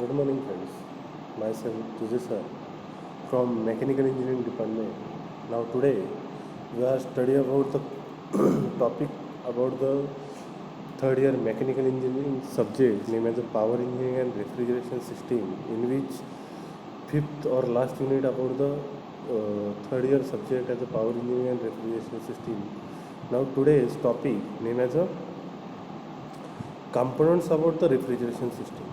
Good morning, friends. Myself, Tujay sir, from Mechanical Engineering Department. Now, today we are study about the topic about the third year Mechanical Engineering subject named as the Power Engineering and Refrigeration System, in which fifth or last unit about the third year subject as the Power Engineering and Refrigeration System. Now, today's topic named as a components about the refrigeration system.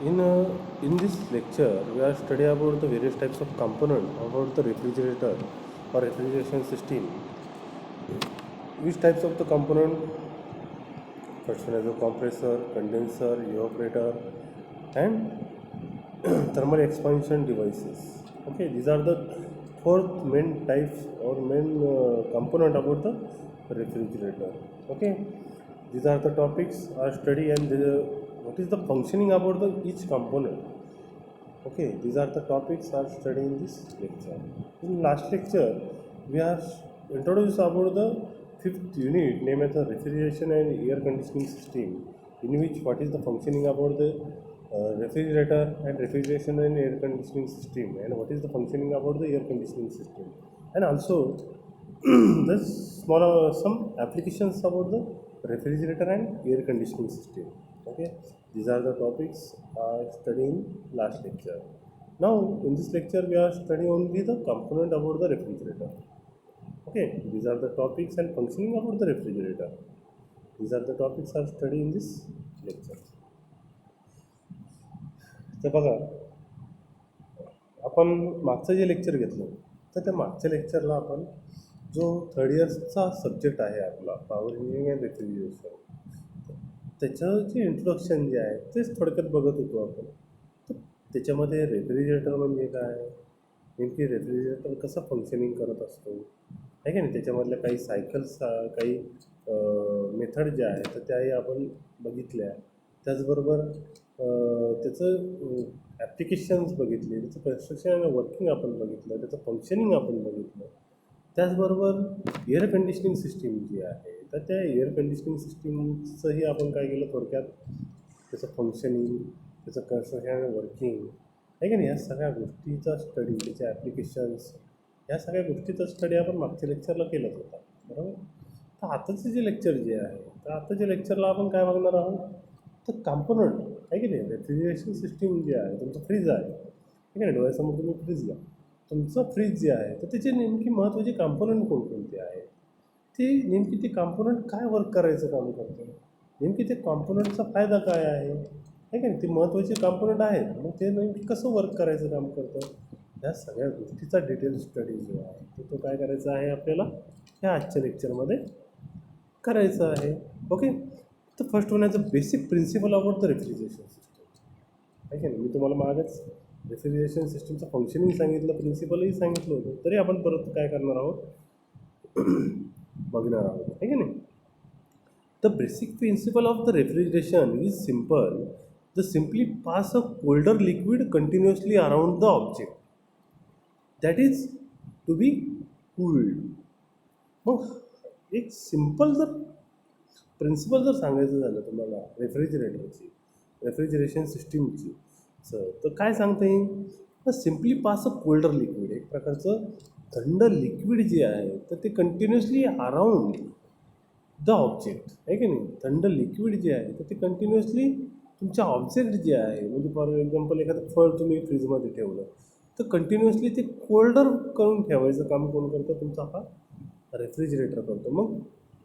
In this lecture, we are studying about the various types of component about the refrigerator or refrigeration system. Which types of the component? First one is a compressor, condenser, evaporator, and thermal expansion devices. Okay, these are the four main types or main component about the refrigerator. Okay, these are the topics are study and what is the functioning about the each component. Okay, these are the topics are studied in this lecture. In last lecture, we are introduced about the fifth unit named as the refrigeration and air conditioning system, in which what is the functioning about the refrigerator and refrigeration and air conditioning system, and what is the functioning about the air conditioning system, and also there's some applications about the refrigerator and air conditioning system. Okay, these are the topics studying last lecture. Now in this lecture we are studying only the component about the refrigerator. Okay, these are the topics and functioning about the refrigerator. These are the topics are studied in this lecture. तर बघा, आपण मागचं जे lecture घेतलं तर त्या मागच्या लेक्चरला आपण जो थर्ड इयर्सचा सब्जेक्ट आहे आपला पॉवर इंजिनिअरिंग अँड रेफ्रिजरेशन, त्याचं जे इंट्रोडक्शन जे आहे तेच थोडक्यात बघत होतो आपण. तर त्याच्यामध्ये रेफ्रिजरेटर म्हणजे काय, नेमकी रेफ्रिजरेटर कसं फंक्शनिंग करत असतो आहे की नाही, त्याच्यामधल्या काही सायकल्स काही मेथड ज्या आहेत तर त्याही आपण बघितल्या. त्याचबरोबर त्याचं ॲप्लिकेशन्स बघितले, त्याचं कन्स्ट्रक्शन आणि वर्किंग आपण बघितलं, त्याचं फंक्शनिंग आपण बघितलं. त्याचबरोबर एअर कंडिशनिंग सिस्टीम जी आहे तर त्या एअर कंडिशनिंग सिस्टीमचंही आपण काय केलं थोडक्यात, त्याचं फंक्शनिंग, त्याचं कन्स्ट्रक्शन आणि वर्किंग आहे की नाही, या सगळ्या गोष्टीचा स्टडी, त्याचे ॲप्लिकेशन्स, या सगळ्या गोष्टीचा स्टडी आपण मागच्या लेक्चरला केलाच होता, बरोबर. तर आताचं जे लेक्चर जे आहे तर आताच्या लेक्चरला आपण काय बघणार आहोत, तर कॉम्पोनंट आहे की नाही, रेफ्रिजरेशन सिस्टीम जे आहे, तुमचं फ्रीज आहे ठीक आहे, डोळ्यासमोर तुम्ही फ्रीज घ्या, तुमचं फ्रीज जे आहे तर त्याचे नेमकी महत्त्वाचे कॉम्पोनंट कोणकोणते आहे, ते नेमकी ते कॉम्पोनंट काय वर्क करायचं काम करतं, नेमकी ते कॉम्पोनंटचा फायदा काय आहे की नाही, ते महत्त्वाचे कॉम्पोनंट आहेत, मग ते नेमकी कसं वर्क करायचं काम करतं, या सगळ्या गोष्टीचा डिटेल स्टडी जो आहे तो काय करायचा आहे आपल्याला ह्या आजच्या लेक्चरमध्ये करायचं आहे. ओके, तर first one as a basic principle about the refrigeration system आहे की नाही. मी तुम्हाला मागच रेफ्रिजरेशन सिस्टमचं फंक्शनिंग सांगितलं, प्रिन्सिपलही सांगितलं होतं, तरी आपण परत काय करणार आहोत बघणार आहोत आहे की नाही. The basic principle of the refrigeration is simple. The simply pass a colder liquid continuously around the object that is to be cooled. मग एक सिम्पल जर प्रिन्सिपल जर सांगायचं झालं तुम्हाला रेफ्रिजरेटरची, रेफ्रिजरेशन सिस्टीमची, तर काय सांगता येईल, तर simply pass a colder liquid, एक प्रकारचं थंड लिक्विड जे आहे तर ते कंटिन्युअसली अराउंड द ऑब्जेक्ट आहे की नाही. थंड लिक्विड जे आहे तर ते कंटिन्युअसली तुमच्या ऑब्जेक्ट जे आहे, म्हणजे फॉर एक्झाम्पल एखादं फळ तुम्ही फ्रीजमध्ये ठेवलं तर कंटिन्युअसली ते कोल्डर करून ठेवायचं काम कोण करतं, तुमचा हा रेफ्रिजरेटर करतो. मग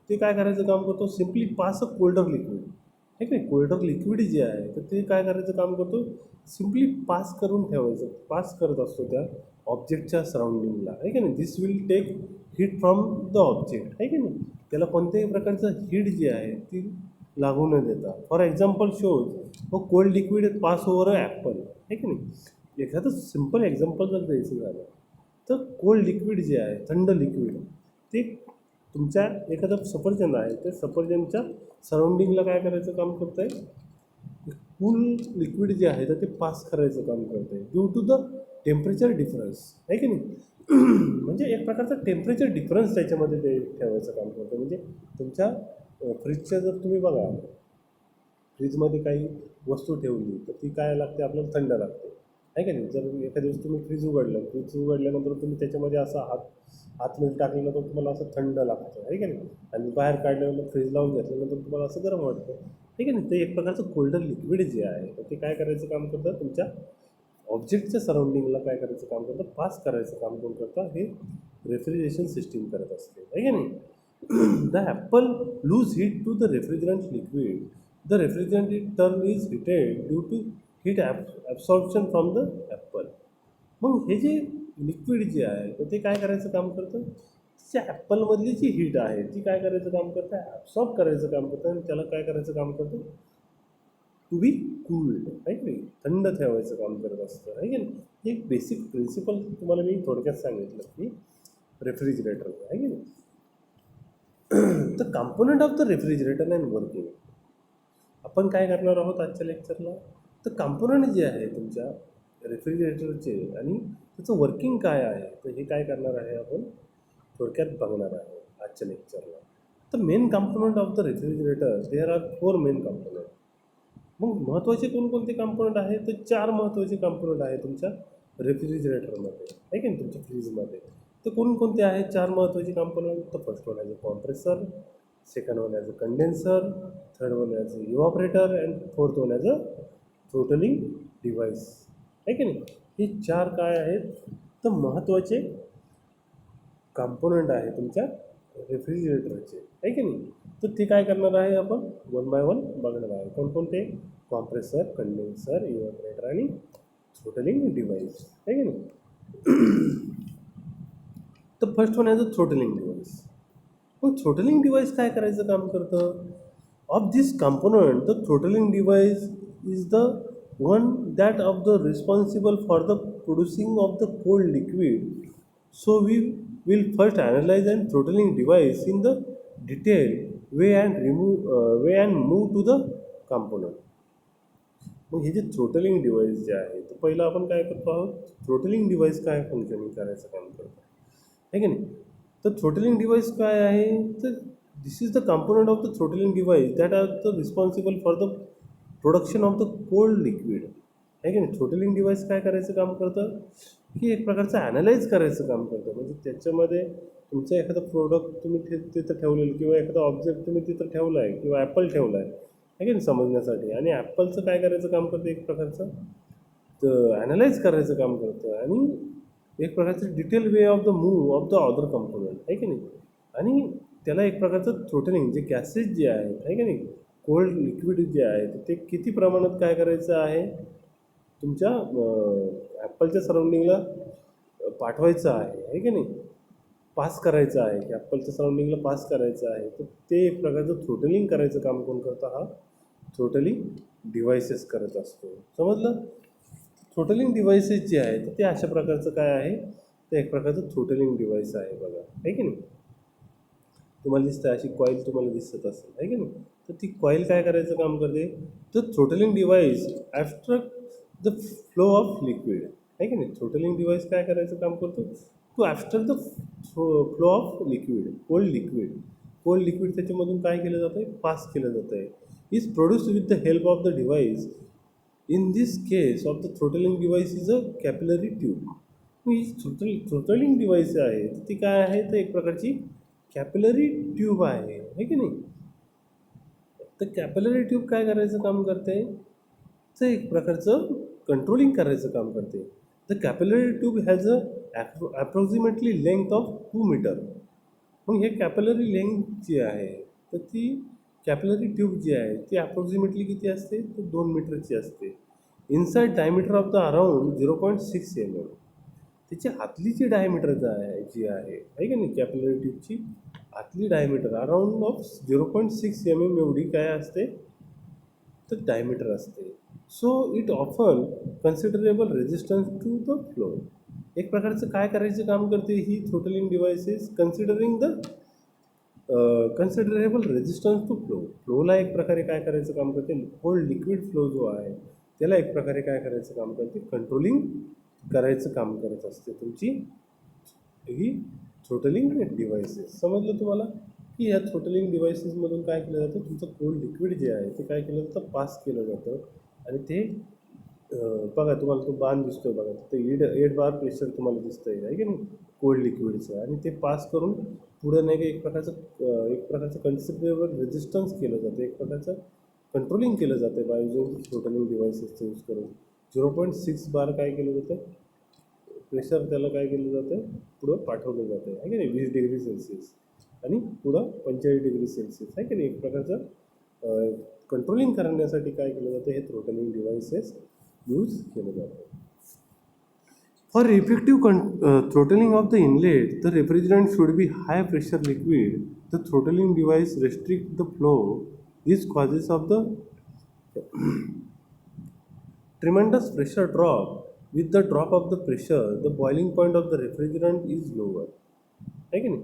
ते काय करायचं काम करतो, simply pass a colder liquid आहे की नाही. कोल्डर लिक्विड जे आहे तर ते काय करायचं काम करतो, सिम्पली पास करून ठेवायचं, पास करत असतो त्या ऑब्जेक्टच्या सराउंडिंगला आहे की नाही. This will take heat from the object आहे की नाही. त्याला कोणत्याही प्रकारचं हीट जी आहे ती लागू न देता. फॉर एक्झाम्पल शोज व कोल्ड लिक्विड पास ओव्हर अ ॲपल आहे की नाही. एखादं सिम्पल एक्झाम्पल जर द्यायचं झालं तर कोल्ड लिक्विड जे आहे, थंड लिक्विड, ते तुमच्या एखादं सफरचंद आहे ते सफरचंदच्या सराउंडिंगला काय करायचं काम करतं आहे, कूल लिक्विड जे आहे तर ते पास करायचं काम करतं आहे due to the temperature difference आहे की नाही. म्हणजे एक प्रकारचा टेम्परेचर डिफरन्स त्याच्यामध्ये ते ठेवायचं काम करतं. म्हणजे तुमच्या फ्रीजच्या जर तुम्ही बघा फ्रीजमध्ये काही वस्तू ठेवली तर ती काय लागते, आपल्याला थंड लागते, आहे का नाही. जर एखाद्या दिवस तुम्ही फ्रीज उघडल्यानंतर तुम्ही त्याच्यामध्ये असा आतमध्ये टाकल्यानंतर तुम्हाला असं थंड लागतं, आहे का नाही. आणि बाहेर काढल्यानंतर फ्रीज लावून घेतल्यानंतर तुम्हाला असं गरम वाटतं, आहे का नाही. ते एक प्रकारचं कोल्डर लिक्विड जे आहे तर ते काय करायचं काम करतं, तुमच्या ऑब्जेक्टच्या सराउंडिंगला काय करायचं काम करतं, पास करायचं काम कोण करतं, हे रेफ्रिजरेशन सिस्टीम करत असते, आहे का नाही. The apple lose heat to the refrigerant liquid, the refrigerant turn is heated due to heat absorption from the apple. मग हे जे लिक्विड जे आहे तर ते काय करायचं काम करतं, त्या ॲपलमधली जी हीट आहे ती काय करायचं काम करतं, ॲब्सॉर्ब करायचं काम करतं आणि त्याला काय करायचं काम करतं, टू बी कूल्ड, आहे की नाही, थंड ठेवायचं काम करत असतं, आहे की नाही. एक बेसिक प्रिन्सिपल तुम्हाला मी थोडक्यात सांगितलं की रेफ्रिजरेटर, आहे की नाही. The component of the refrigerator and working, आपण काय करणार आहोत आजच्या लेक्चरला, तर कंपोनंट जे आहे तुमच्या रेफ्रिजरेटरचे आणि त्याचं वर्किंग काय आहे, तर हे काय करणार आहे आपण थोडक्यात बघणार आहे आजच्या लेक्चरला. तर main component of the refrigerator, there are 4 main component. मग महत्त्वाचे कोणकोणते कंपोनंट आहे, तर 4 महत्त्वाचे कंपोनंट आहे तुमच्या रेफ्रिजरेटरमध्ये, आहे की नाही, तुमच्या फ्रीजमध्ये. तर कोणकोणते आहेत 4 महत्त्वाचे कंपोनंट, तर first one as a compressor, second one as a condenser, third one as a evaporator and fourth one as a throttling device, आहे की नाही. हे 4 काय आहेत, तर महत्त्वाचे कंपोनंट आहे तुमच्या रेफ्रिजरेटरचे, आहे की नाही. तर ते काय करणार आहे आपण वन बाय वन बघणार आहे. कोणकोणते, कॉम्प्रेसर, कंडेन्सर, इव्हॅपोरेटर आणि थ्रोटलिंग डिव्हाइस, आहे की नाही. तर first one as a throttling device. मग थ्रोटलिंग डिव्हाइस काय करायचं काम करतं, of this component the throttling device is the one that of the responsible for the producing of the cold liquid. So we will first analyze and throttling device in the detail way and move to the component. मग हे जे throttling device जे आहे तर पहिलं आपण काय करतो आहोत, थ्रोटलिंग डिव्हाइस काय फंक्शनिंग करायचं काम करतो, आहे की नाही. तर थ्रोटलिंग डिव्हाइस काय आहे, तर this is the component of the throttling device that are the responsible for the production of the cold liquid, आहे की नाही. थ्रोटलिंग डिव्हाइस काय करायचं काम करतं, की एक प्रकारचं ॲनालाइज करायचं काम करतं. म्हणजे त्याच्यामध्ये तुमचं एखादं प्रोडक्ट तुम्ही तिथं ठेवलेलं किंवा एखादा ऑब्जेक्ट तुम्ही तिथं ठेवला आहे किंवा ॲपल ठेवला आहे की नाही समजण्यासाठी, आणि ॲपलचं काय करायचं काम करतं, एक प्रकारचं तर ॲनालाइज करायचं काम करतं आणि एक प्रकारचं detail way of the move of the other component, आहे की नाही. आणि त्याला एक प्रकारचं थ्रोटलिंग, जे गॅसेस जे आहेत, आहे की नाही, कोल्ड लिक्विड जे आहे ते किती प्रमाणात काय करायचं आहे तुमच्या ॲपलच्या सराउंडिंगला पाठवायचं आहे की नाही, पास करायचं आहे की ॲपलच्या सराउंडिंगला पास करायचं आहे. तर ते एक प्रकारचं थ्रोटलिंग करायचं काम कोण करतं, हा थ्रोटलिंग डिव्हाइसेस करत असतो, समजलं. थ्रोटलिंग डिव्हाइसेस जे आहेत ते अशा प्रकारचं काय आहे, ते एक प्रकारचं थ्रोटलिंग डिव्हाइस आहे बघा, आहे की नाही. तुम्हाला दिसतं अशी कॉईल तुम्हाला दिसत असेल, आहे की नाही. तर ती कॉईल काय करायचं काम करते, तर throttling device after the flow of liquid, आहे की नाही. थ्रोटलिंग डिव्हाइस काय करायचं काम करतो, to after the flow of liquid, cold liquid त्याच्यामधून काय केलं जातं आहे, पास केलं जातं आहे, is produced with the help of the device. In this case of the throttling device is a capillary tube. ही थ्रोटलिंग डिव्हाइस आहे तर ती काय आहे, तर एक प्रकारची कॅपिलरी ट्यूब आहे की नाही. तर कॅपिलरी ट्यूब काय करायचं काम करते, तर एक प्रकारचं कंट्रोलिंग करायचं काम करते. The capillary tube has a approximately length of 2 metre. मग हे कॅपिलरी लेंथ जी आहे तर ती कॅपिलरी ट्यूब जी आहे ती अप्रॉक्सिमेटली किती असते, तर 2 मीटरची असते. Inside diameter of the around 0.6 mm. त्याची आतली जी डायमीटर जी आहे की नाही, कॅपिलरी ट्यूबची आतली डायमीटर अराउंड ऑफ 0.6 mm एवढी काय असते, तर डायमीटर असते. So it offer considerable resistance to the flow. एक प्रकारचं काय करायचं काम करते ही throttling devices, considerable resistance to फ्लोला एक प्रकारे काय करायचं काम करते, कोल्ड लिक्विड फ्लो जो आहे त्याला एक प्रकारे काय करायचं काम करते, कंट्रोलिंग करायचं काम करत असते तुमची ही थ्रोटलिंग डिव्हाइसेस. समजलं तुम्हाला, की ह्या थ्रोटलिंग डिव्हाइसेसमधून काय केलं जातं, तुमचं कोल्ड लिक्विड जे आहे ते काय केलं जातं, पास केलं जातं. आणि ते बघा तुम्हाला तो बाण दिसतोय बघा, ते 8 बार प्रेशर तुम्हाला दिसतंय आहे की नाही कोल्ड लिक्विडचं, आणि ते पास करून पुढं नाही का एक प्रकारचं कन्सिडरेबल रेजिस्टन्स केलं जातं, एक प्रकारचं कंट्रोलिंग केलं जातं बाय युजिंग थ्रोटलिंग डिव्हाइसेसचा यूज करून. 0.6 बार काय केलं जातं, प्रेशर त्याला काय केलं जातं, पुढं पाठवलं जातं आहे की नाही 20 डिग्री सेल्सिअस, आणि पुढं 45 डिग्री सेल्सिअस आहे की नाही. एक प्रकारचं कंट्रोलिंग करण्यासाठी काय केलं जातं, हे थ्रोटलिंग डिव्हाइसेस यूज केलं जातं. For effective throttling of the inlet the refrigerant should be high pressure liquid. The throttling device restrict the flow. This causes of the tremendous pressure drop. With the drop of the pressure, the boiling point of the refrigerant is lower. आहे की नाही.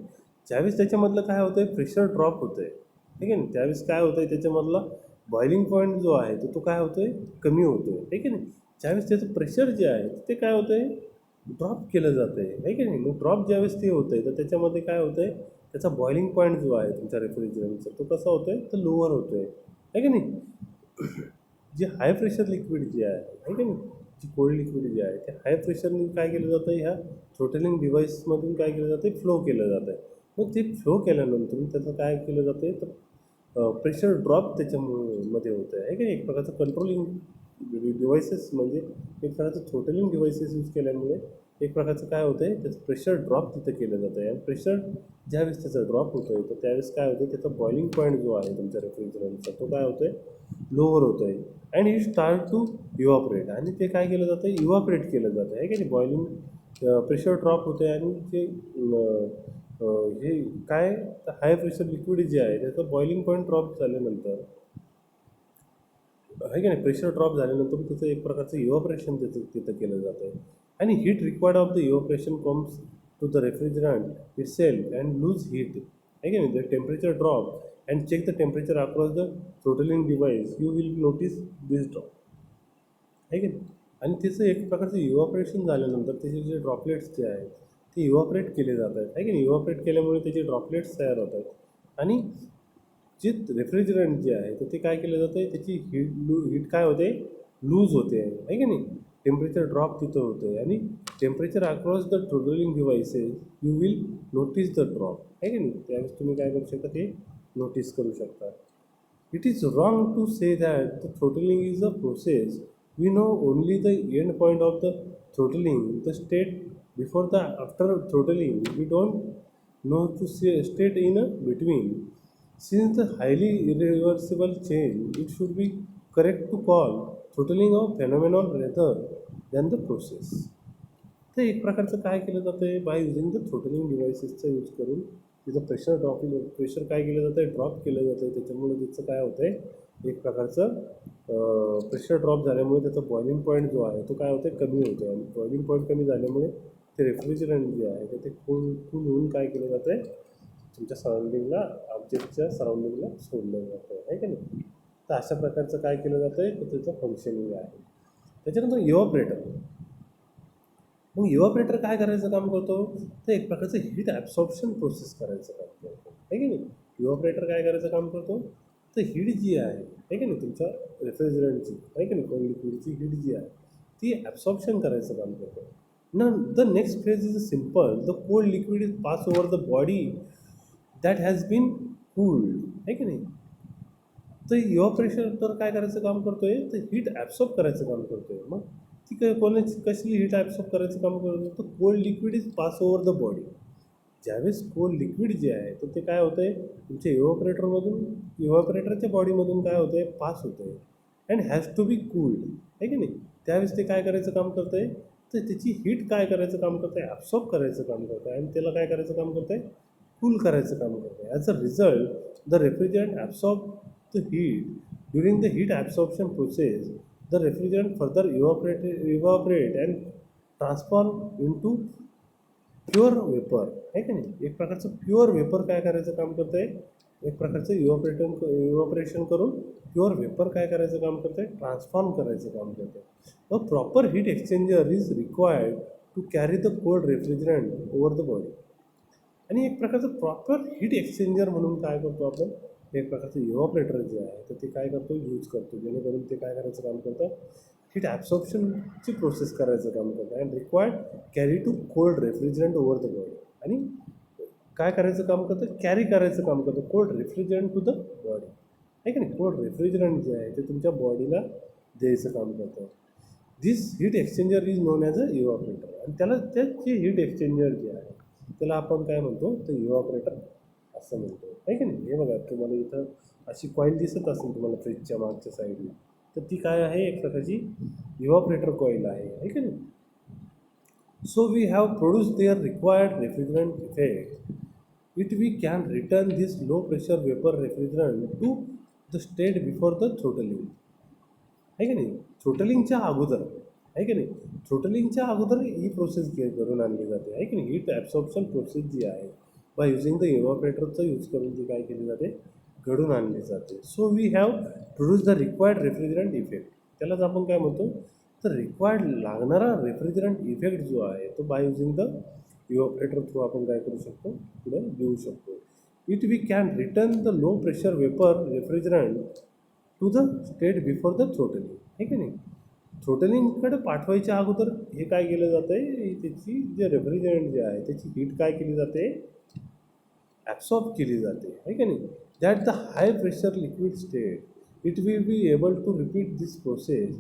ज्यावेळेस त्याच्यामधलं काय होतं आहे, pressure drop होतं आहे की नाही, त्यावेळेस काय होतं आहे, त्याच्यामधला बॉइलिंग पॉईंट जो आहे तो काय होतो आहे, कमी होतो आहे की नाही. ज्यावेळेस त्याचं प्रेशर जे आहे ते काय होतं आहे, ड्रॉप केलं जातं आहे की नाही. मग ड्रॉप ज्यावेळेस ते होतं आहे तर त्याच्यामध्ये काय होतं आहे, त्याचा बॉइलिंग पॉईंट जो आहे तुमच्या रेफ्रिजरंटचा तो कसा होतो आहे, तर लोअर होतो आहे की नाही. जे हाय प्रेशर लिक्विड जे आहे की नाही, जी कोल्ड लिक्विड जे आहे ते हाय प्रेशरने काय केलं जातं, ह्या थ्रोटलिंग डिव्हाइसमधून काय केलं जातं, फ्लो केलं जातं आहे. मग ते फ्लो केल्यानंतर त्याचं काय केलं जातं आहे, तर प्रेशर ड्रॉप त्याच्यामध्ये होतं आहे की नाही. एक प्रकारचं कंट्रोलिंग डिव्हाइसेस म्हणजे एक प्रकारचं थ्रोटलिंग डिव्हाइसेस यूज केल्यामुळे एक प्रकारचं काय होतं आहे, त्याचं प्रेशर ड्रॉप तिथं केलं जातं आहे. आणि प्रेशर ज्यावेळेस त्याचा ड्रॉप होतो आहे तर त्यावेळेस काय होतं, त्याचा बॉइलिंग पॉईंट जो आहे तुमच्या रेफ्रिजरंटचा तो काय होतो आहे, लोअर होतो आहे. अँड इट स्टार्ट टू इव्हॉपरेट, आणि ते काय केलं जातं, इव्हॉपरेट केलं जातं आहे की नाही. बॉइलिंग प्रेशर ड्रॉप होते आणि जे हे काय हाय प्रेशर लिक्विड जे आहे त्याचं बॉइलिंग पॉईंट ड्रॉप झाल्यानंतर आहे की नाही, प्रेशर ड्रॉप झाल्यानंतर त्याचं एक प्रकारचं इव्हॉपरेशन त्याचं तिथं केलं जातं आहे. आणि heat required of the evaporation comes to the refrigerant itself and lose heat आहे की नाही. The temperature drop and check the temperature across the throttling device, you will notice this drop आहे की नाही. आणि त्याचं एक प्रकारचं इव्हॉपरेशन झाल्यानंतर त्याचे जे ड्रॉपलेट्स जे आहेत ते इव्हॉपरेट केले जात आहेत आहे की नाही. इव्हॉपरेट केल्यामुळे त्याचे ड्रॉपलेट्स तयार होत आहेत, आणि जे रेफ्रिजरंट जे आहे तर ते काय केलं जातं आहे, त्याची हीट काय होते, लूज होते आहे की नाही. टेम्परेचर ड्रॉप तिथं होतं आहे, आणि temperature across the throttling devices you will notice the drop आहे की नाही. त्यावेळेस तुम्ही काय करू शकता, ते नोटीस करू शकता. It is wrong to say that the throttling is a process. We know only the end point of the throttling, the state before the after throttling. We don't know to say state in a between. Since the highly irreversible change, it should be correct to call throttling a phenomenon rather than the process. तर एक प्रकारचं काय केलं जातं आहे, by using the throttling डिव्हाइसेसचा use करून तिथं प्रेशर काय केलं जातं आहे, ड्रॉप केलं जातं आहे. त्याच्यामुळे त्याचं काय होतं आहे, एक प्रकारचं प्रेशर ड्रॉप झाल्यामुळे त्याचा बॉइलिंग पॉईंट जो आहे तो काय होतं आहे, कमी होतो आहे. आणि बॉइलिंग पॉईंट कमी झाल्यामुळे ते रेफ्रिजरंट जे आहे ते कूल होऊन काय केलं जातं आहे, तुमच्या सराउंडिंगला ऑब्जेक्टच्या सराउंडिंगला सोडलं जातं आहे का नाही. तर अशा प्रकारचं काय केलं जातं आहे, तर त्याचं फंक्शनिंग आहे. त्याच्यानंतर इव्हॉपरेटर. मग इव्हॉपरेटर काय करायचं काम करतो, तर एक प्रकारचं हीट ॲब्सॉर्प्शन प्रोसेस करायचं काम करतो आहे की नाही. इव्हॉपरेटर काय करायचं काम करतो, तर हीट जी आहे की नाही तुमच्या रेफ्रिजरंटची आहे की नाही, कोल्ड लिक्विडची हीट जी आहे ती ॲब्सॉर्प्शन करायचं काम करतो. ना the next phase is simple. The cold liquid is pass over the body that has been cooled आहे की नाही. तर इव्हॉपरेटर काय करायचं काम करतोय, तर हीट ॲब्सॉर्ब करायचं काम करतोय. मग ती कोणाची कसली हीट ॲब्सॉर्ब करायचं काम करतो, तर cold liquid is pass over the body. ज्यावेळेस कोल्ड लिक्विड जे आहे तर ते काय होतं आहे, तुमच्या इव्हॉपरेटरच्या बॉडीमधून काय होतं आहे, पास होतं आहे and has to be cooled आहे की नाही. त्यावेळेस ते काय करायचं काम करतं आहे, तर त्याची हीट काय करायचं काम करतं आहे, ॲब्सॉर्ब करायचं काम करतं आहे, आणि त्याला काय करायचं काम करतं आहे, कूल करायचं काम करतं आहे. As a result the refrigerant absorb the heat. During the heat absorption process, the refrigerant further evaporate and transform into pure vapour आहे की नाही. एक प्रकारचं प्युअर वेपर काय करायचं काम करतं आहे, एक प्रकारचं इव्हॉपरेशन करून प्युअर वेपर काय करायचं काम करतं आहे, ट्रान्सफॉर्म करायचं काम करतं आहे. A proper heat exchanger is required to carry the cold refrigerant over the body. आणि एक प्रकारचं प्रॉपर हीट एक्सचेंजर म्हणून काय करतो आपण, एक प्रकारचं इव्हॉपरेटर जे आहे तर ते काय करतो, यूज करतो, जेणेकरून ते काय करायचं काम करतं, हीट ॲब्सॉर्प्शनची प्रोसेस करायचं काम करतं and required carry to cold refrigerant over the body. आणि काय करायचं काम करतं, कॅरी करायचं काम करतं cold refrigerant to the body, आहे की नाही. कोल्ड रेफ्रिजरंट जे आहे ते तुमच्या बॉडीला द्यायचं काम करतं. This heat exchanger is known as a evaporator. आणि त्याला त्याचे हीट एक्सचेंजर जे आहे त्याला आपण काय म्हणतो, तर इव्हॉपरेटर असं म्हणतो, आहे की नाही. हे बघा तुम्हाला इथं अशी कॉईल दिसत असेल तुम्हाला फ्रीजच्या मागच्या साईडला, तर ती काय आहे, एक प्रकारची इव्हॉपरेटर कॉईल आहे की नाही. So we have produced their required refrigerant effect. It we can return this low pressure vapor refrigerant to the state before the throttling. आहे की नाही. थ्रोटलिंगच्या अगोदर, आहे की नाही, थ्रोटलिंगच्या अगोदर ही प्रोसेस करून आणली जाते, आहे की नाही. हीट ॲब्सॉर्प्शन प्रोसेस जी आहे बाय युझिंग द इव्हॉपरेटरचा यूज करून जी काय केली जाते, घडून आणली जाते. So we have produce the required refrigerant effect. त्यालाच आपण काय म्हणतो, तर रिक्वायर्ड लागणारा रेफ्रिजरंट इफेक्ट जो आहे तो by using the evaporator through आपण काय करू शकतो, पुढे देऊ शकतो. It we can return the low pressure vapour refrigerant to the state before the throttling, आहे की नाही. थ्रोटलिंगकडे पाठवायच्या अगोदर हे काय केलं जातं आहे, त्याची जे रेफ्रिजरंट जे आहे त्याची हीट काय केली जाते, ॲब्सॉर्ब केली जाते, आहे की नाही. That the high pressure liquid state it will be able to repeat this process.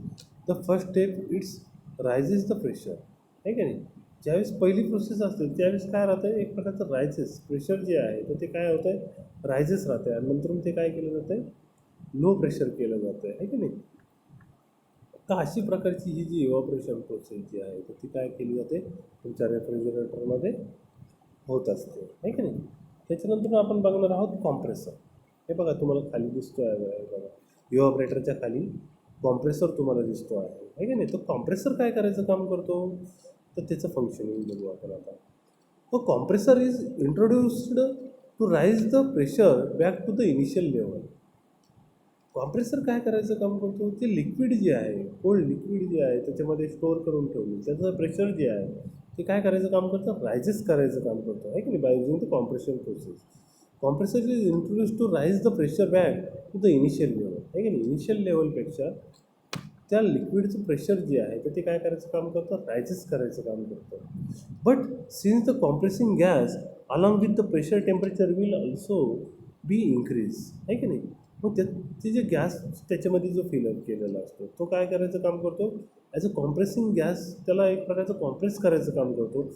The first step it's raises the pressure, आहे की नाही. ज्यावेळेस पहिली प्रोसेस असते त्यावेळेस काय राहतं, एक प्रकारचं रायझेस प्रेशर जे आहे तर ते काय होतं आहे, रायझेस राहते आणि नंतर ते काय केलं जातं आहे, लो प्रेशर केलं जातं आहे की नाही. तर अशी प्रकारची ही जी इव्हॉपरेशन प्रोसेस जी आहे तर ती काय केली जाते, तुमच्या रेफ्रिजरेटरमध्ये होत असते, आहे की नाही. त्याच्यानंतर आपण बघणार आहोत कॉम्प्रेसर. हे बघा तुम्हाला खाली दिसतो आहे बघा, इव्हॉपरेटरच्या खाली कॉम्प्रेसर तुम्हाला दिसतो आहे की नाही. तो कॉम्प्रेसर काय करायचं काम करतो, तर त्याचं फंक्शनिंग बघू आपण आता. तो compressor is introduced to raise the pressure back to the initial level. Compressor काय करायचं काम करतो, ते लिक्विड जे आहे, कोल्ड लिक्विड जे आहे त्याच्यामध्ये स्टोअर करून ठेवले त्याचं प्रेशर जे आहे ते काय करायचं काम करतं, रायजेस करायचं काम करतं, आहे की नाही, by using the compression process. Compressor is introduce to raise the pressure back to the initial level, आहे की नाही. इनिशियल लेवलपेक्षा त्या लिक्विडचं प्रेशर जे आहे तर ते काय करायचं काम करतं, रायजेस करायचं काम करतं. But since the compressing gas along with the pressure temperature will also be increase, आहे की नाही. मग ते जे गॅस त्याच्यामध्ये जो फिलअप केलेला असतो तो काय करायचं काम करतो, ॲज अ कॉम्प्रेसिंग गॅस त्याला एक प्रकारचं कॉम्प्रेस करायचं काम करतो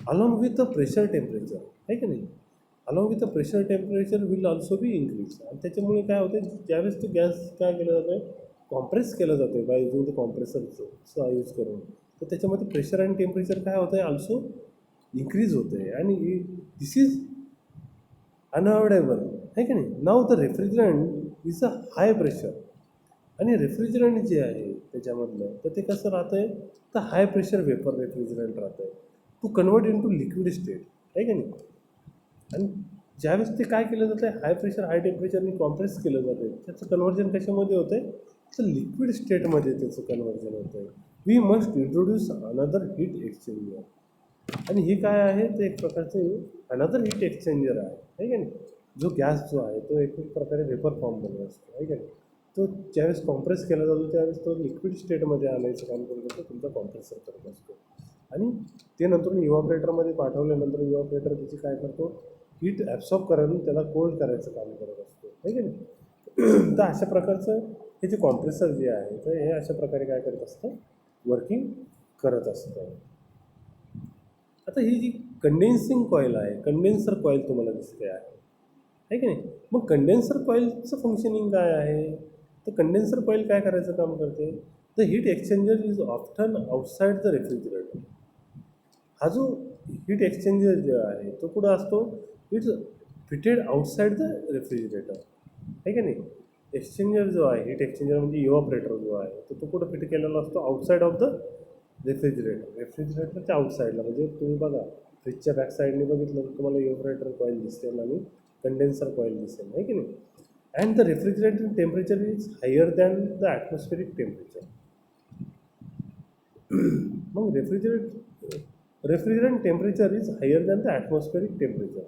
along with the pressure temperature, आहे की नाही. Along with the pressure temperature will also be increase. आणि त्याच्यामुळे काय होतं, ज्यावेळेस तो गॅस काय केला जातो आहे, कॉम्प्रेस केला जातो आहे बाय युझिंग द कॉम्प्रेसरचा यूज करून, तर त्याच्यामध्ये प्रेशर आणि टेम्परेचर काय होतं आहे, ऑल्सो इन्क्रीज होतं आहे. आणि दिस इज अनअवॉइडेबल, आहे की नाही. नाव the refrigerant is a high pressure. आणि रेफ्रिजरंट जे आहे त्याच्यामधलं तर ते कसं राहतं आहे, तर हाय प्रेशर वेपर रेफ्रिजरंट राहतं आहे to convert into liquid state, आहे की नाही. आणि ज्यावेळेस ते काय केलं जातं आहे, हाय प्रेशर हाय टेम्परेचरने कॉम्प्रेस केलं जातं आहे, त्याचं कन्व्हर्जन कशामध्ये होतं आहे, तर लिक्विड स्टेटमध्ये त्याचं कन्व्हर्जन होतं आहे. We must introduce another heat exchanger. आणि हे काय आहे, ते एक प्रकारचे अनदर हीट एक्सचेंजर आहे की नाही. जो गॅस जो आहे तो एक प्रकारे वेपर फॉर्ममध्ये असतो, आहे की नाही. तो ज्यावेळेस कॉम्प्रेस केला जातो त्यावेळेस तो लिक्विड स्टेटमध्ये आणायचं काम करत असतो, तुमचा कॉम्प्रेसर करत असतो. आणि ते नंतर इव्हॉपरेटरमध्ये पाठवल्यानंतर इव्हॉपरेटर त्याची काय करतो, हीट ॲब्सॉर्ब करून त्याला कोल्ड करायचं काम करत असतो, आहे की नाही. तर अशा प्रकारचं हे जे कॉम्प्रेसर जे आहे तर हे अशा प्रकारे काय करत असतं, वर्किंग करत असतं. आता ही जी कंडेन्सिंग कॉईल आहे, कंडेन्सर कॉईल तुम्हाला दिसते आहे की नाही. मग कंडेन्सर कॉईलचं फंक्शनिंग काय आहे, तर कंडेन्सर कॉईल काय करायचं काम करते, the heat exchanger is often outside the refrigerator. हा जो हीट एक्सचेंजर जो आहे तो कुठं असतो, it's fitted outside the refrigerator, आहे की नाही. एक्सचेंजर जो आहे, हीट एक्सचेंजर म्हणजे इव्हॉपरेटर जो आहे तर तो कुठं फिट केलेला असतो, आउटसाईड ऑफ द रेफ्रिजरेटरच्या आउटसाईडला. म्हणजे तुम्ही बघा फ्रीजच्या बॅक साईडने बघितलं तर तुम्हाला इव्हॉपरेटर कॉईल दिसेल आणि कंडेन्सर कॉईल दिसेल, आहे की नाही. And the refrigerator temperature is higher than the atmospheric temperature. मग refrigerant temperature is higher than the atmospheric temperature.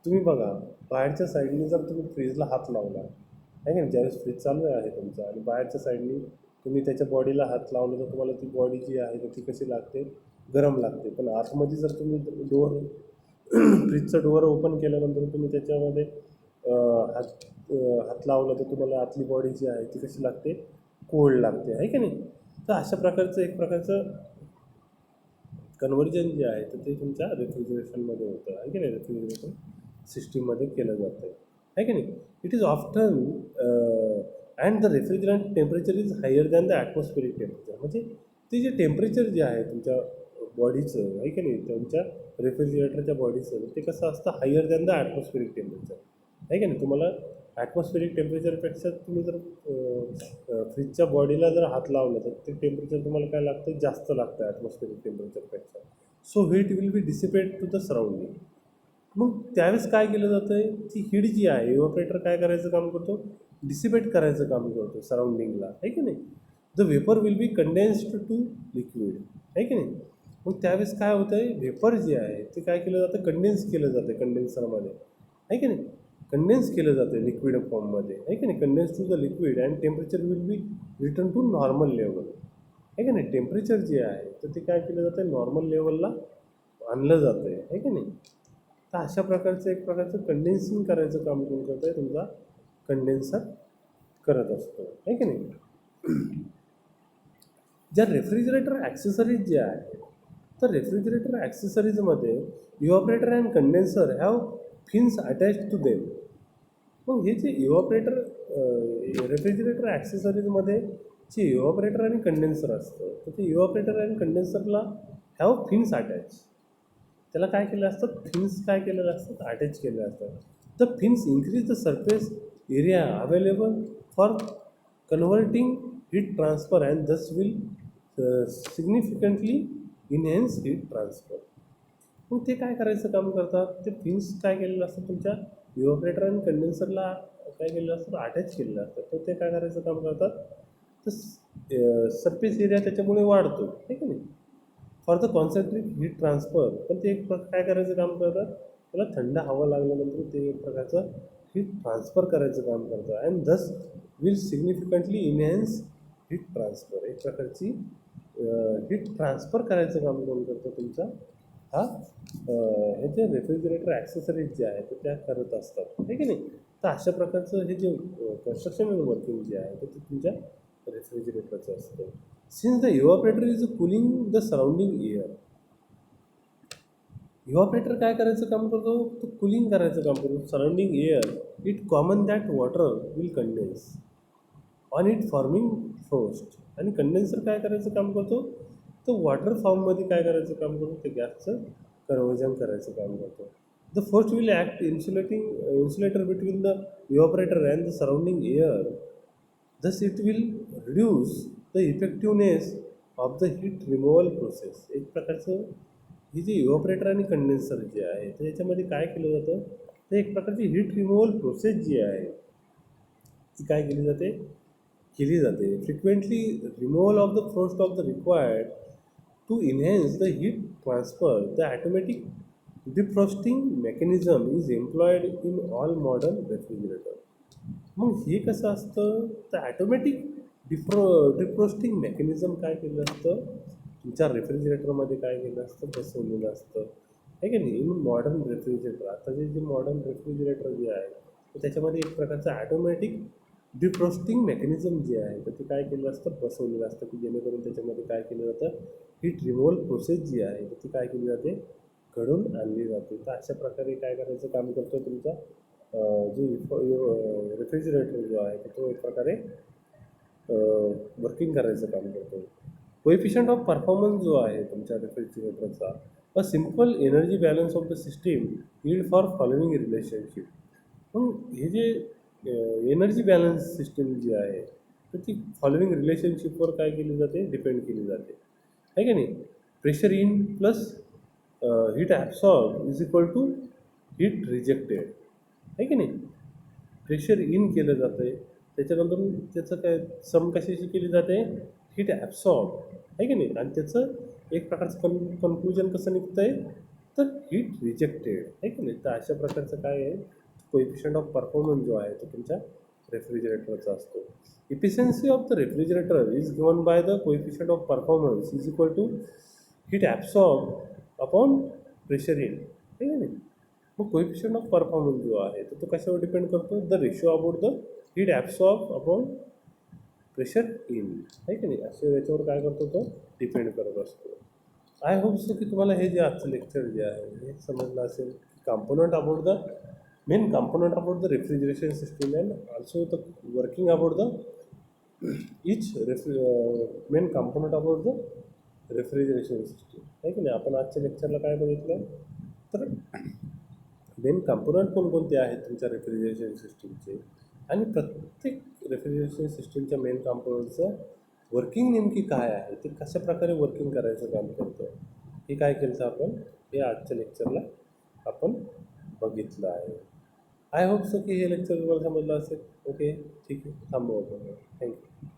तुम्ही बघा, बाहेरच्या साईडनी जर तुम्ही फ्रीजला हात लावला आहे की नाही, ज्यावेळेस फ्रीज चालू आहे तुमचा आणि बाहेरच्या साईडनी तुम्ही त्याच्या बॉडीला हात लावलं तर तुम्हाला ती बॉडी जी आहे तर ती कशी लागते, गरम लागते. पण आतमध्ये जर तुम्ही डोअर फ्रीजचं डोअर ओपन केल्यानंतर तुम्ही त्याच्यामध्ये हात हात लावला तर तुम्हाला आतली बॉडी जी आहे ती कशी लागते, कोल्ड लागते आहे की नाही. तर अशा प्रकारचं एक प्रकारचं कन्व्हर्जन जे आहे तर ते तुमच्या रेफ्रिजरेशनमध्ये होतं आहे की नाही, रेफ्रिजरेशन सिस्टीममध्ये केलं जातं आहे की नाही. It is often and the refrigerant temperature is higher than the atmospheric temperature. म्हणजे ते जे टेम्परेचर जे आहे तुमच्या बॉडीचं आहे की नाही, तुमच्या रेफ्रिजरेटरच्या बॉडीचं ते कसं असतं, higher than the atmospheric temperature आहे की नाही. तुम्हाला ॲटमॉस्फेरिक टेम्परेचरपेक्षा तुम्ही जर फ्रीजच्या बॉडीला जर हात लावलं तर ते टेम्परेचर तुम्हाला काय लागतं, जास्त लागतं ॲटमॉस्फेरिक टेम्परेचरपेक्षा. So heat will be dissipate to the surrounding. मग त्यावेळेस काय केलं जातं आहे, ती हीट जी आहे इव्हॅपोरेटर काय करायचं काम करतो, डिसिपेट करायचं काम करतो सराउंडिंगला आहे की नाही. The vapour will be condensed to liquid आहे की नाही. मग त्यावेळेस काय होतं आहे, वेपर जे आहे ते काय केलं जातं, कंडेन्स केलं जातं कंडेन्सरमध्ये आहे की नाही. कंडेन्स केलं जातं लिक्विड फॉर्ममध्ये आहे की नाही. Condense to the liquid and temperature will be return to normal level आहे की नाही. टेम्परेचर जे आहे तर ते काय केलं जातं, नॉर्मल लेवलला आणलं जातं आहे की नाही. तर अशा प्रकारचं एक प्रकारचं कंडेन्सिंग करायचं काम कोण करतं आहे, तुमचा कंडेन्सर करत असतो आहे की नाही. ज्या रेफ्रिजरेटर ॲक्सेसरीज जे आहे तर रेफ्रिजरेटर ॲक्सेसरीजमध्ये evaporator and condenser have fins attach to them. मग हे जे इव्हॅपोरेटर रेफ्रिजरेटर ॲक्सेसरीजमध्ये जे इव्हॅपोरेटर आणि कंडेन्सर असतं तर ते इव्हॅपोरेटर आणि कंडेन्सरला हॅव फिन्स अटॅच. त्याला काय केलं असतं, फिन्स काय केलेलं असतं, अटॅच केलेलं असतं. The fins increase the surface area available for converting heat transfer and दस will significantly enhance heat transfer. मग ते काय करायचं काम करतात, ते फिन्स काय केलेलं असतं, तुमच्या इव्हॅपोरेटर आणि कंडेन्सरला काय केलेलं असतं, अटॅच केलेलं असतं. तर ते काय करायचं काम करतात, तर सरफेस एरिया त्याच्यामुळे वाढतो आहे की नाही, for the concentrate heat transfer. पण ते एक काय करायचं काम करतात, त्याला थंड हवा लागल्यानंतर ते एक प्रकारचं हीट ट्रान्सफर करायचं काम करतं अँड दस will significantly enhance heat transfer. एक प्रकारची हीट ट्रान्सफर करायचं काम कोण करतं, तुमचा हा हे जे रेफ्रिजरेटर ॲक्सेसरीज जे आहे तर त्या करत असतात आहे की नाही. तर अशा प्रकारचं हे जे कन्स्ट्रक्शन वर्किंग जे आहे तर ते तुमच्या रेफ्रिजरेटरचं असतं. Since the evaporator is cooling the surrounding air. Evaporator काय करायचं काम करतो, तो कूलिंग करायचं काम करतो surrounding air. It common that water will condense on it forming frost. आणि कंडेन्सर काय करायचं काम करतो, तो वॉटर फॉर्ममध्ये काय करायचं काम करतो, ते गॅसचं कन्व्हर्जन करायचं काम करतो. The first will act insulator between the evaporator and the surrounding air. thus it will reduce the effectiveness of the heat removal process. एक प्रकारचं ही जी इव्हॅपोरेटर आणि कंडेन्सर जे आहे तर याच्यामध्ये काय केलं जातं, तर एक प्रकारची हीट रिमूव्हल प्रोसेस जी आहे ती काय केली जाते frequently removal of the frost of the required to enhance the heat transfer. The automatic defrosting mechanism is employed in all modern refrigerator. मग हे कसं असतं, तर ॲटोमॅटिक डिफ्रोस्टिंग मेकॅनिझम काय केलं असतं, तुमच्या रेफ्रिजरेटरमध्ये काय केलं असतं, बसवलेलं असतं आहे की नाही. इन मॉडर्न रेफ्रिजरेटर, आताचे जे मॉडर्न रेफ्रिजरेटर जे आहे तर त्याच्यामध्ये एक प्रकारचं ॲटोमॅटिक डिफ्रोस्टिंग मेकॅनिझम जे आहे तर ते काय केलं असतं, बसवलेलं असतं की जेणेकरून त्याच्यामध्ये काय केलं जातं, हीट रिमूव्हल प्रोसेस जी आहे तर ती काय केली जाते, घडून आणली जाते. तर अशा प्रकारे काय करायचं काम करतो तुमचा जो रेफ्रिजरेटर जो आहे तो एक प्रकारे वर्किंग करायचं काम करतो. कोएफिशियंट ऑफ परफॉर्मन्स जो आहे तुमच्या रेफ्रिजरेटरचा, a simple energy balance of the system yield for following relationship. मग हे जे एनर्जी बॅलन्स सिस्टीम जी आहे तर ती फॉलोइंग रिलेशनशिपवर काय केली जाते, डिपेंड केली जाते आहे की नाही. Pressure in plus heat absorb is equal to heat rejected आहे की नाही. प्रेशर इन केलं जातं आहे त्याच्यानंतर त्याचं काय सम कशाशी केली जाते, हीट ॲब्सॉर्ब आहे की नाही, आणि त्याचं एक प्रकारचं कन्क्लुजन कसं निघतं आहे, तर हीट रिजेक्टेड आहे की नाही. तर अशा प्रकारचं काय आहे, कोएफिशियंट ऑफ परफॉर्मन्स जो आहे तो तुमच्या रेफ्रिजरेटरचा असतो. Efficiency of the refrigerator is given by the coefficient of performance is equal to heat absorb upon pressure in, आहे की नाही. मग कोएफिशियंट ऑफ परफॉर्मन्स जो आहे तर तो कशावर डिपेंड करतो, the ratio about the heat absorb upon pressure in, आहे की नाही. असे याच्यावर काय करतो तो डिपेंड करत असतो. आय होप सो की तुम्हाला हे जे आजचं लेक्चर जे आहे हे समजलं असेल. Component about the main component about the refrigeration system and also the working about the each main component about the refrigeration system, आहे की नाही. आपण आजच्या लेक्चरला काय बघितलं, तर मेन कॉम्पोनंट कोणकोणते आहेत तुमच्या रेफ्रिजरेशन सिस्टीमचे, आणि प्रत्येक रेफ्रिजरेशन सिस्टीमच्या मेन कॉम्पोनंटचं वर्किंग नेमकी काय आहे, ते कशा प्रकारे वर्किंग करायचं काम करतं, हे काय केलं आपण हे आजच्या लेक्चरला आपण बघितलं आहे. आय होप सो की हे लेक्चर तुम्हाला समजलं असेल. ओके, ठीक आहे, थांबू आपण. थँक्यू.